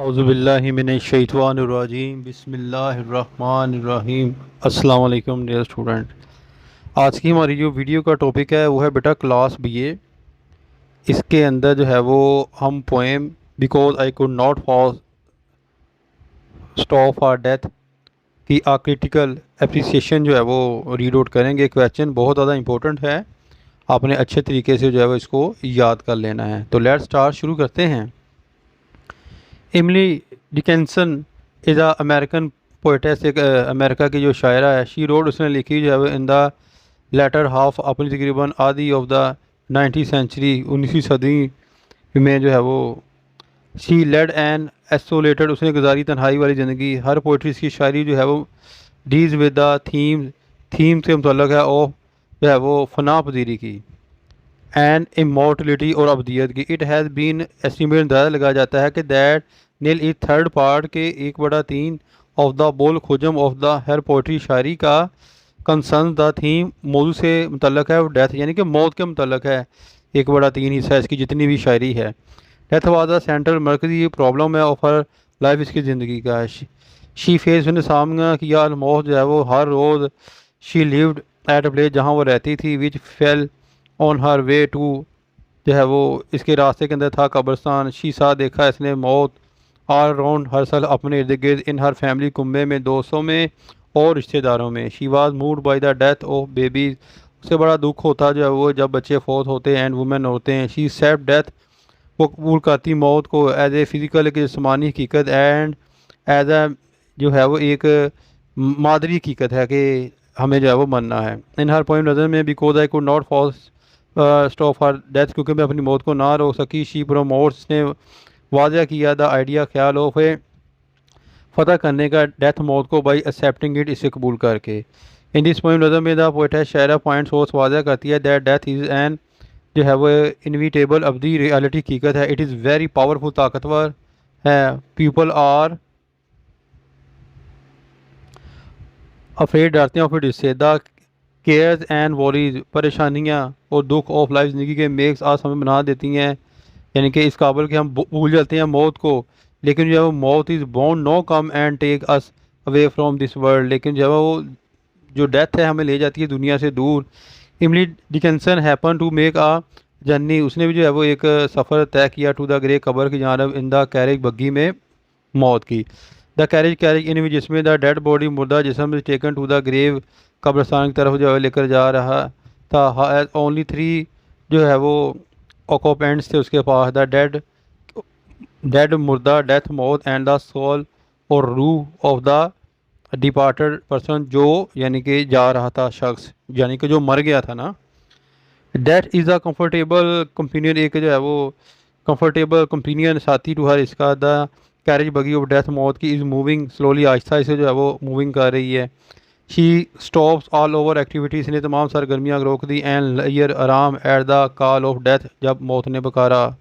औज़ुबिल्लाहिमिनश्शैतानिर्रजीम बिस्मिल्लाहिर्रहमानिर्रहीम। अस्सलाम वालेकुम डियर स्टूडेंट। आज की हमारी जो वीडियो का टॉपिक है वो है बेटा क्लास बीए। इसके अंदर जो है वो हम poem because I could not fall stop for death की आ क्रिटिकल एप्रिसिएशन जो है वो रीड आउट करेंगे। क्वेश्चन बहुत ज़्यादा इंपॉर्टेंट है, आपने अच्छे तरीके से जो है वो इसको याद कर लेना है। तो लेट्स स्टार्ट, शुरू करते हैं। इमली Dickenson is a American poetess, एक अमेरिका की जो शायरा है। शी रोड, उसने लिखी जो है वो इन द लेटर हाफ, अपनी तकरीबन आधी ऑफ द 19th सेंचुरी, 19वीं सदी में जो है वो। शी लेड एन एसोलेटेड, उसने गुजारी तन्हाई वाली ज़िंदगी। हर पोइट्री की शायरी जो है वो डीज विद द थीम से मुतल्लक है ऑफ जो है वो फना पजीरी की एंड इमोर्टलिटी और अबदियत की। इट हैज़ बीन एस्टिमेट, अंदाज़ा लगाया जाता है कि दैट नील इज थर्ड पार्ट के 1/3 ऑफ द बोल खुजम ऑफ द हर पोइट्री, शायरी का कंसर्न द थीम, मौजू से मुतल्लक है, डेथ यानी कि मौत के मुतल्लक है। 1/3 हिस्सा इसकी जितनी भी शायरी है। डेथ वाज द सेंट्रल, मरकजी प्रॉब्लम है ऑफ हर लाइफ, इसकी ज़िंदगी का। शी फेस, उसने सामना किया मौत जो है वो हर रोज़। She lived at a place, जहाँ वो रहती थी, which fell on her way to, जो है वो इसके रास्ते के अंदर था कब्रस्तान। शीशा, देखा इसने मौत ऑल राउंड, हर साल अपने इर्द गिर्द। इन हर फैमिली, कुंबे में, दोस्तों में और रिश्तेदारों में। She was moved by the death of babies, उससे बड़ा दुख होता जो है वो जब बच्चे फौत होते हैं, एंड वुमेन होते हैं। शी एक्सेप्ट डेथ, वो कबूल करती मौत को, एज ए फिज़िकल, एक जिस्मानी हकीकत, एंड एज ए जो है वो एक मादरी हकीकत है कि हमें जो है वो मरना है। इन हर पॉइंट नज़र में because I could not fall stop her death, क्योंकि मैं अपनी मौत को ना रोक सकी। शी प्रोमोट्स, ने वाज़ह किया द आइडिया, ख्याल ऑफ ए फ़तह करने का, डेथ मौत को, बाई एक्सेप्टिंग इट, इसे कबूल करके। इन दिस पॉइंट नज़र में द पोएट शायरा पॉइंट सोर्स वाज़ह करती है दैट डेथ इज़ एन जो है वो इनविटेबल अवधि रियलिटी हकीकत है। इट इज़ वेरी पावरफुल, ताकतवर है। पीपल आर अफ्रेड, डरते हैं फिर इससे। द केयर्स एंड वॉरीज, परेशानियाँ और दुख ऑफ लाइफ, ज़िंदगी के मेक्स आस, हमें बना देती हैं, यानी कि इस काबिल कि हम भूल जाते हैं मौत को। लेकिन जो है वो मौत is bound no come and take us away from this world, लेकिन जो है वो जो डेथ है हमें ले जाती है दुनिया से दूर। Emily Dickinson happen to make a journey, उसने भी जो है वो एक सफ़र तय किया टू द ग्रे, कबर की जानब, इन द कैरेज, बग्गी में, मौत की। द कैरेज, कैरेज इन भी, जिसमें द डेड बॉडी, मुर्दा जिसम, is taken to the grave, कब्रस्तान की तरफ जो है लेकर जा रहा था। ओनली 3 जो है वो ऑक्यूपेंट्स थे उसके पास। द डेड, डेड मुर्दा, डेथ मौत, एंड द सोल और रूह ऑफ द डिपार्टेड पर्सन, जो यानी कि जा रहा था शख्स, यानी कि जो मर गया था ना। Death is a comfortable companion, एक जो है वो कंफर्टेबल कंपेनियन, साथी टू हर इसका। द कैरेज बगी ऑफ डेथ, मौत की, इज़ मूविंग स्लोली, आहिस्ता से जो है वो मूविंग कर रही है। She stops all over activities, ने तमाम सरगर्मियाँ रोक दी। एंड लयर, आराम, at the call of death, जब मौत ने पुकारा।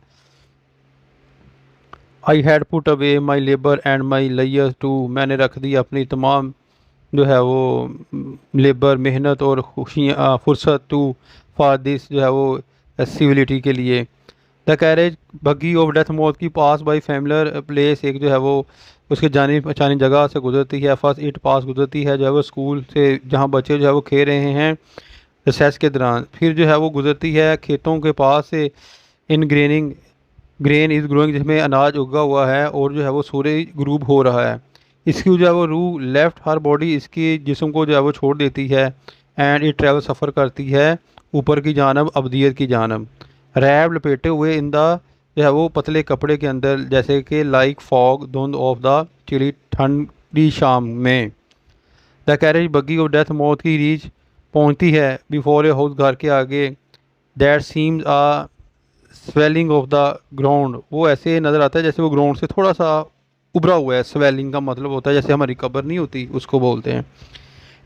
I had put away my labour and my लयर टू, मैंने रख दी अपनी तमाम जो है वो लेबर, मेहनत और खुशियाँ, फुर्सत, टू फॉर दिस, जो है वो सिविलिटी के लिए। द कैरेज बग्गी ऑफ डेथ, मौत की, पास बाई फैमिलर प्लेस, एक जो है वो उसके जानी पहचानी जगह से गुजरती है। फर्स्ट इट पास, गुजरती है जो है वो स्कूल से, जहाँ बच्चे जो है वो खेल रहे हैं रिसेस के दौरान। फिर जो है वो गुजरती है खेतों के पास से, इन ग्रेनिंग, ग्रेन इज़ ग्रोइंग, जिसमें अनाज उगा हुआ है और जो है वो सूर्य ग्रूब हो रहा है। इसकी जो है वो रूह लेफ्ट हर बॉडी, इसकी जिस्म को जो है वो छोड़ देती है। एंड ये ट्रैवल, सफ़र करती है ऊपर की जानब, अबदियत की जानब। रैब, लपेटे हुए, इन द जो है वो पतले कपड़े के अंदर, जैसे कि लाइक फॉग, धुंध ऑफ द चिली, ठंडी शाम में। द कैरेज बग्गी ऑफ डेथ, मौत की रीच पहुंचती है बिफोर ए हाउस, घर के आगे। That seems a swelling of the ground, वो ऐसे नज़र आता है जैसे वो ग्राउंड से थोड़ा सा उभरा हुआ है। स्वेलिंग का मतलब होता है जैसे हमारी कब्र नहीं होती, उसको बोलते हैं।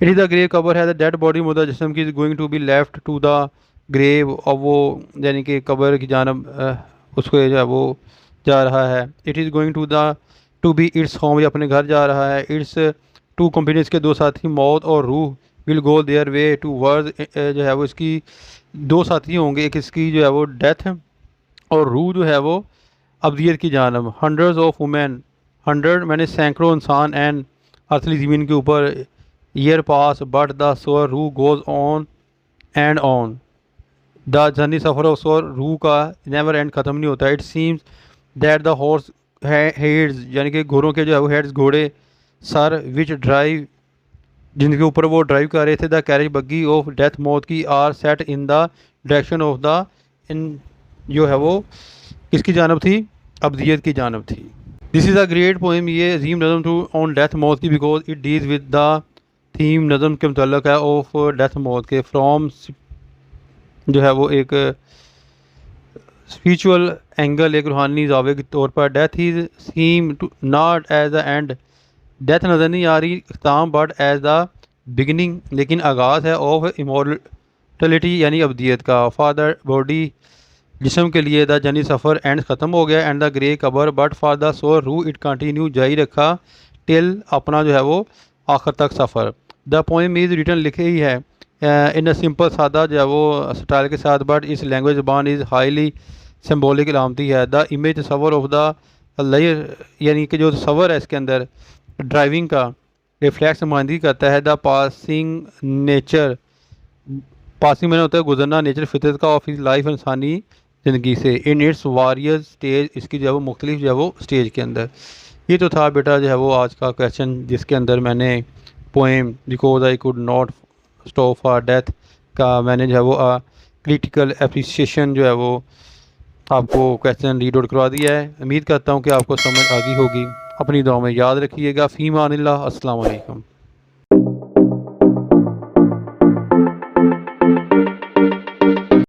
इट इज़ द ग्रेव, कबर है द डेड बॉडी, मुर्दा जिस्म की, going to be left to the grave, और वो यानी कि कब्र की जानब उसको जो है वो जा रहा है। It is going to be its home, ये अपने घर जा रहा है। इट्स टू कंपेनियंस के 2 साथी, मौत और रूह, will go their way toward, जो है वो इसकी 2 साथी होंगे, एक इसकी जो है वो डेथ और रूह जो है वो अब्दियत की जानब। हंड्रेड्स ऑफ वुमेन 100 मैंने सैकड़ों इंसान एंड अर्थली ज़मीन के ऊपर year pass but the soul रूह goes on and on. The journey सफ़र ऑफ सोअर रूह का नेवर एंड ख़त्म नहीं होता। It seems that the horse heads यानी कि घोड़ों के जो है वो हेड्स घोड़े सर विच ड्राइव जिनके ऊपर वो ड्राइव कर रहे थे द कैरेज बग्गी ऑफ डेथ मौत की are set in the direction of the in जो है वो किसकी जानब थी, अब्दियत की जानब थी। This is a great poem, ये अजीम नज़म टू ऑन डेथ मौत की because it deals with the theme नज़म के मतलब है ऑफ डेथ मौत के फ्रॉम जो है वो एक स्पिरिचुअल एंगल, एक रूहानी जावे के तौर पर। Death is seem to not as the end, death नज़र नहीं आ रही अख्ताम बट एज द बिगनिंग, लेकिन आगाज़ है ऑफ इमोर्टलिटी यानी अब्दियत का। फॉर द बॉडी जिस्म के लिए द जर्नी सफ़र एंड ख़त्म हो गया एंड द ग्रे कबर बट फॉर द सोल रूह इट कंटिन्यू जारी रखा टिल अपना जो है वो आखिर तक सफ़र। द पोएम इज़ रिटन लिखे ही है इन अ सिंपल सादा जो है वो स्टाइल के साथ बट इस लैंग्वेज ज़बान इज़ हाईली सिम्बॉलिक इलामती है। द इमेज तस्वर ऑफ द लेयर यानी कि जो तस्वर है इसके अंदर ड्राइविंग का रिफ्लेक्स नुमाइंदगी करता है। द पासिंग नेचर, पासिंग मैंने होता है गुजरना, नेचर फितरत का ऑफ इज लाइफ इंसानी ज़िंदगी से इन इट्स वारियर स्टेज, इसकी जो है वो मुख्तलिफ जो है वो स्टेज के अंदर। ये तो था बेटा जो है वो आज का क्वेश्चन जिसके अंदर मैंने poem because I could not stop for death का मैंने जो है वो क्रिटिकल एप्रिसिएशन जो है वो आपको क्वेश्चन रीड आउट करवा दिया है। उम्मीद करता हूँ कि आपको समझ आ गई होगी। अपनी दुआ में याद रखिएगा। फ़ीमानिल्लाह, अस्सलाम वालेकुम।